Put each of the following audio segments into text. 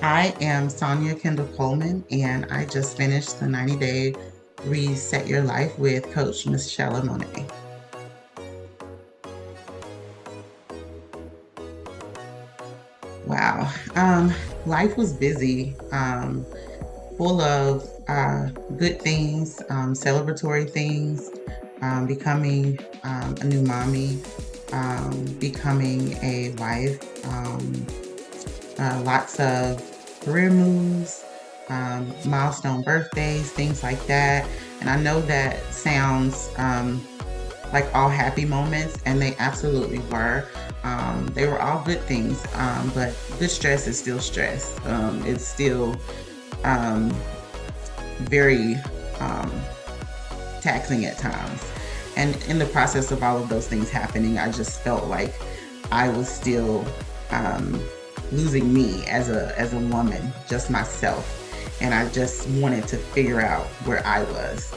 I am Sonya Coleman, and I just finished the 90-day Reset Your Life with Coach Michelle Monet. Wow. Life was busy, full of good things, celebratory things, becoming a new mommy, becoming a wife, lots of career moves, milestone birthdays, things like that. And I know that sounds like all happy moments, and they absolutely were. They were all good things, but good stress is still stress. It's still um, very taxing at times. And in the process of all of those things happening, I just felt like I was still losing me as a woman, just myself. And I just wanted to figure out where I was.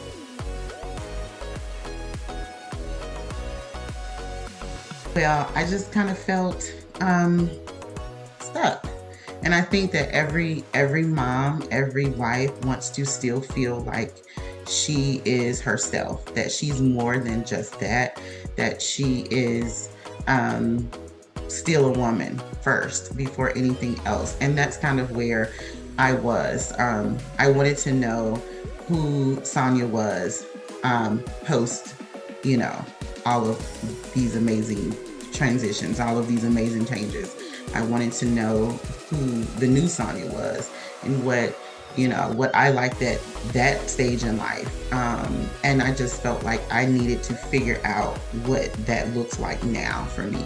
Well, I just kind of felt stuck. And I think that every mom, every wife wants to still feel like she is herself, that she's more than just that she is still a woman first before anything else. And that's kind of where I was. I wanted to know who Sonya was post, you know, all of these amazing transitions, all of these amazing changes. I wanted to know who the new Sonya was and what I liked at that stage in life. And I just felt like I needed to figure out what that looks like now for me.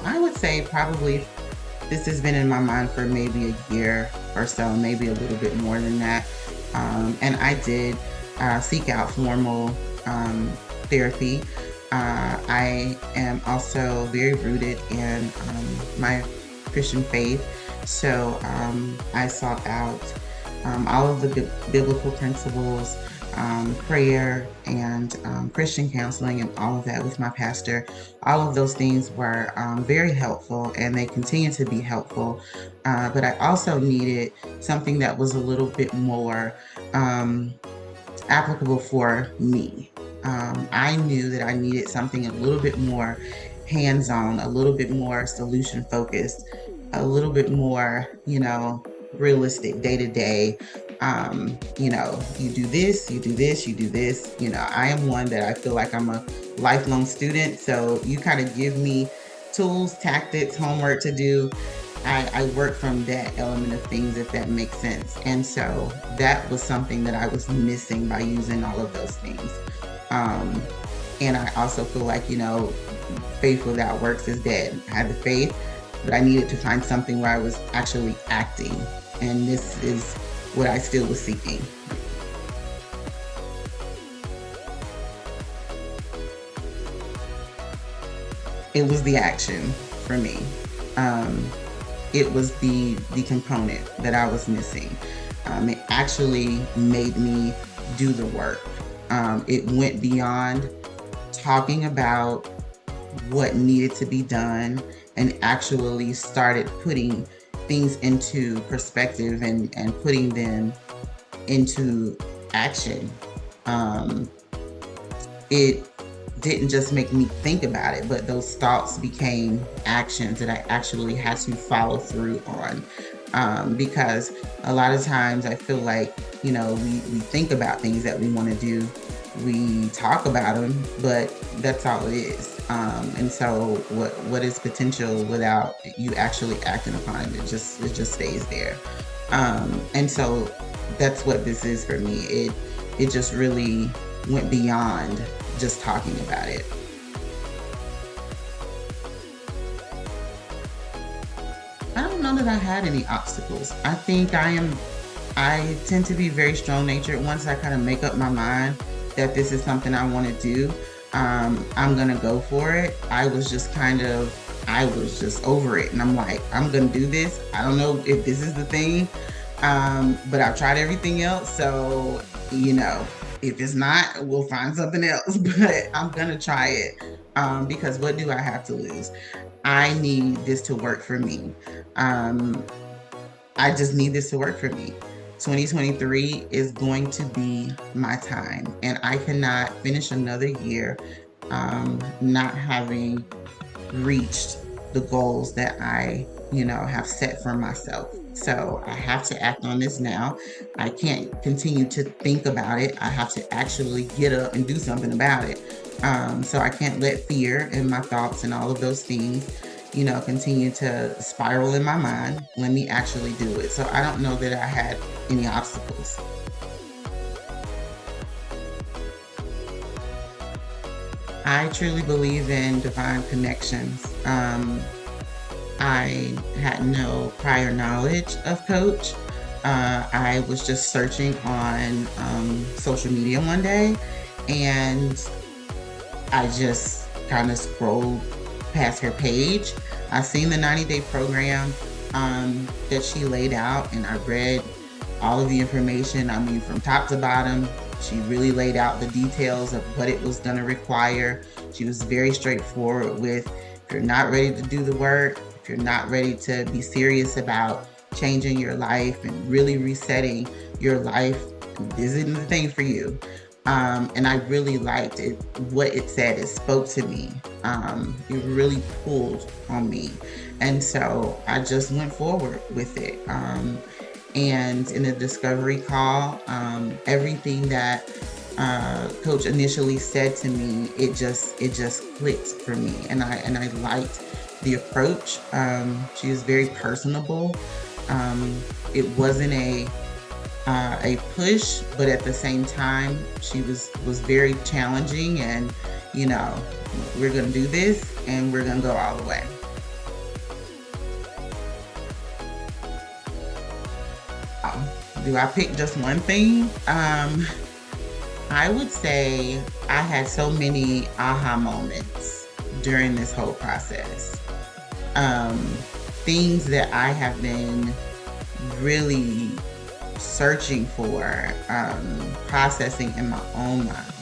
I would say probably this has been in my mind for maybe a year or so, maybe a little bit more than that. And I did seek out formal therapy. I am also very rooted in my Christian faith, so I sought out all of the biblical principles, prayer, and Christian counseling, and all of that with my pastor. All of those things were very helpful, and they continue to be helpful. But I also needed something that was a little bit more applicable for me. I knew that I needed something a little bit more hands-on, a little bit more solution focused, a little bit more, realistic day to day. You do this, you do this, you do this. I am one that I feel like I'm a lifelong student. So you kind of give me tools, tactics, homework to do. I work from that element of things, if that makes sense. And so that was something that I was missing by using all of those things. And I also feel like, faith without works is dead. I had the faith, but I needed to find something where I was actually acting. And this is what I still was seeking. It was the action for me. It was the component that I was missing. It actually made me do the work. It went beyond talking about what needed to be done and actually started putting things into perspective and putting them into action. It didn't just make me think about it, but those thoughts became actions that I actually had to follow through on. Because a lot of times I feel like, we think about things that we want to do, we talk about them, but that's all it is. And so what is potential without you actually acting upon it? It just stays there. And so that's what this is for me. It just really went beyond just talking about it. I don't know that I had any obstacles. I think I tend to be very strong natured. Once I kind of make up my mind that this is something I want to do, I'm going to go for it. I was just over it. And I'm like, I'm going to do this. I don't know if this is the thing, but I've tried everything else. So, if it's not, we'll find something else, but I'm going to try it. because what do I have to lose? I need this to work for me. Um, I just need this to work for me. 2023 is going to be my time, and I cannot finish another year not having reached the goals that I, have set for myself. So I have to act on this now. I can't continue to think about it. I have to actually get up and do something about it. So I can't let fear and my thoughts and all of those things, continue to spiral in my mind. Let me actually do it. So I don't know that I had any obstacles. I truly believe in divine connections. I had no prior knowledge of Coach. I was just searching on social media one day, and I just kind of scrolled past her page. I seen the 90-day program that she laid out, and I read all of the information. I mean, from top to bottom, she really laid out the details of what it was going to require. She was very straightforward with, if you're not ready to do the work, if you're not ready to be serious about changing your life and really resetting your life, this isn't the thing for you. And I really liked it. What it said, it spoke to me. It really pulled on me. And so I just went forward with it. And in the discovery call, everything that Coach initially said to me, it just clicked for me, and I liked the approach. She was very personable. It wasn't a push, but at the same time, she was very challenging, and we're gonna do this, and we're gonna go all the way. Do I pick just one thing? I would say I had so many aha moments during this whole process. Um, Things that I have been really searching for, processing in my own mind,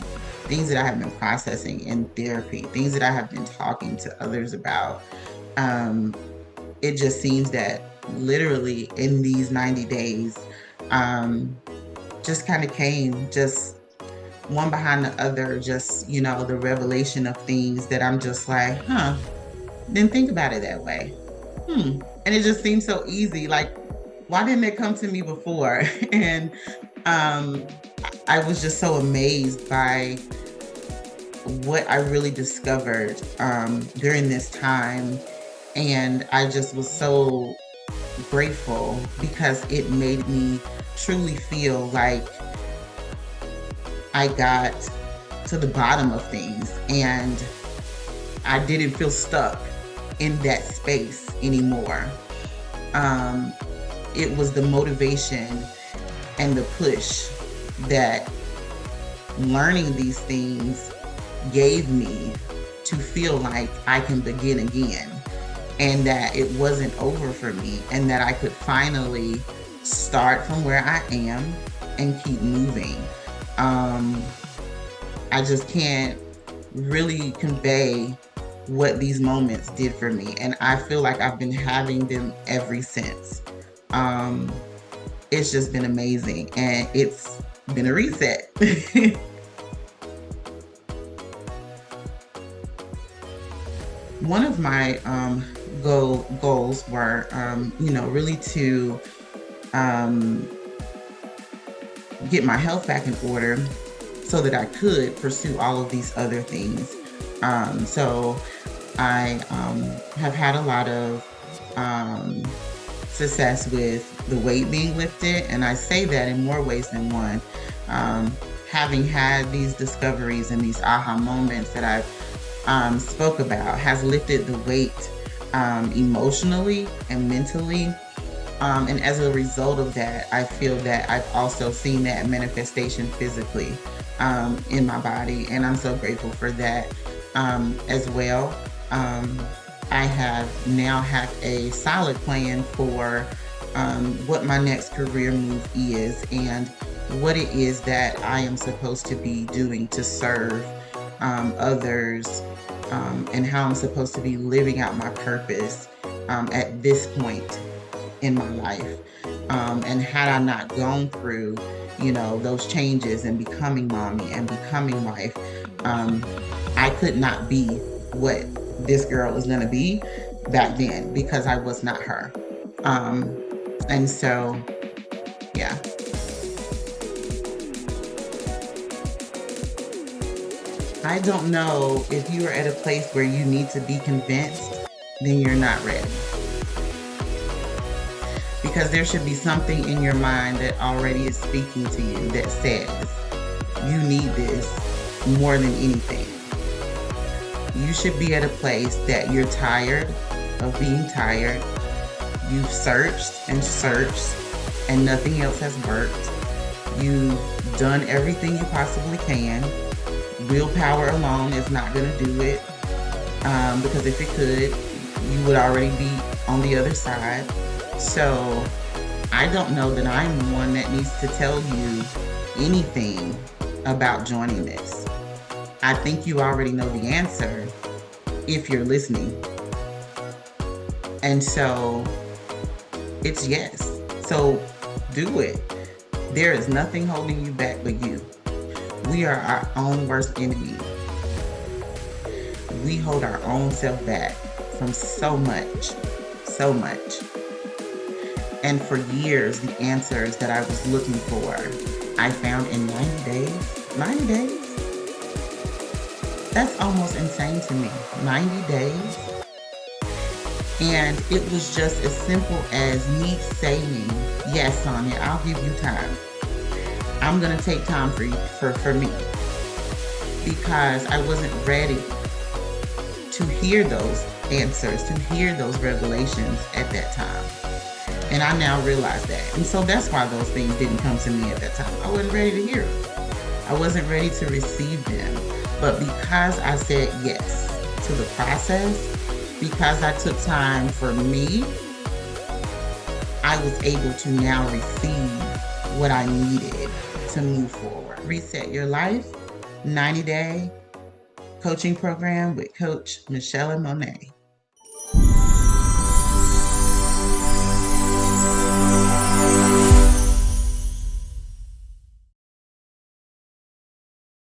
things that I have been processing in therapy, things that I have been talking to others about. Um, it just seems that literally in these 90 days, just kind of came just one behind the other, just, the revelation of things that I'm just like, didn't think about it that way. And it just seems so easy. Like, why didn't it come to me before? And um, I was just so amazed by what I really discovered during this time. And I just was so grateful because it made me truly feel like I got to the bottom of things, and I didn't feel stuck in that space anymore. Um, it was the motivation and the push that learning these things gave me to feel like I can begin again, and that it wasn't over for me, and that I could finally start from where I am and keep moving. Um, I just can't really convey what these moments did for me. And I feel like I've been having them ever since. Um, it's just been amazing, and it's been a reset. One of my goals were, really to um, get my health back in order so that I could pursue all of these other things. So I have had a lot of success with the weight being lifted, and I say that in more ways than one. Having had these discoveries and these aha moments that I've spoke about has lifted the weight emotionally and mentally. And as a result of that, I feel that I've also seen that manifestation physically in my body. And I'm so grateful for that as well. I now have a solid plan for what my next career move is and what it is that I am supposed to be doing to serve others and how I'm supposed to be living out my purpose at this point in my life. And had I not gone through, those changes and becoming mommy and becoming wife, I could not be what this girl is going to be back then because I was not her. And so, yeah. I don't know if you are at a place where you need to be convinced, then you're not ready. Because there should be something in your mind that already is speaking to you that says you need this more than anything. You should be at a place that you're tired of being tired. You've searched and searched and nothing else has worked. You've done everything you possibly can. Willpower alone is not going to do it, because if it could, you would already be on the other side. So I don't know that I'm one that needs to tell you anything about joining this. I think you already know the answer if you're listening. And so it's yes. So do it. There is nothing holding you back but you. We are our own worst enemy. We hold our own self back from so much, so much. And for years, the answers that I was looking for, I found in 90 days. 90 days? That's almost insane to me. 90 days? And it was just as simple as me saying, yes, Sonya, I'll give you time. I'm going to take time for me. Because I wasn't ready to hear those answers, to hear those revelations at that time. And I now realize that. And so that's why those things didn't come to me at that time. I wasn't ready to hear them. I wasn't ready to receive them. But because I said yes to the process, because I took time for me, I was able to now receive what I needed to move forward. Reset Your Life, 90-day coaching program with Coach Michelle and Monet.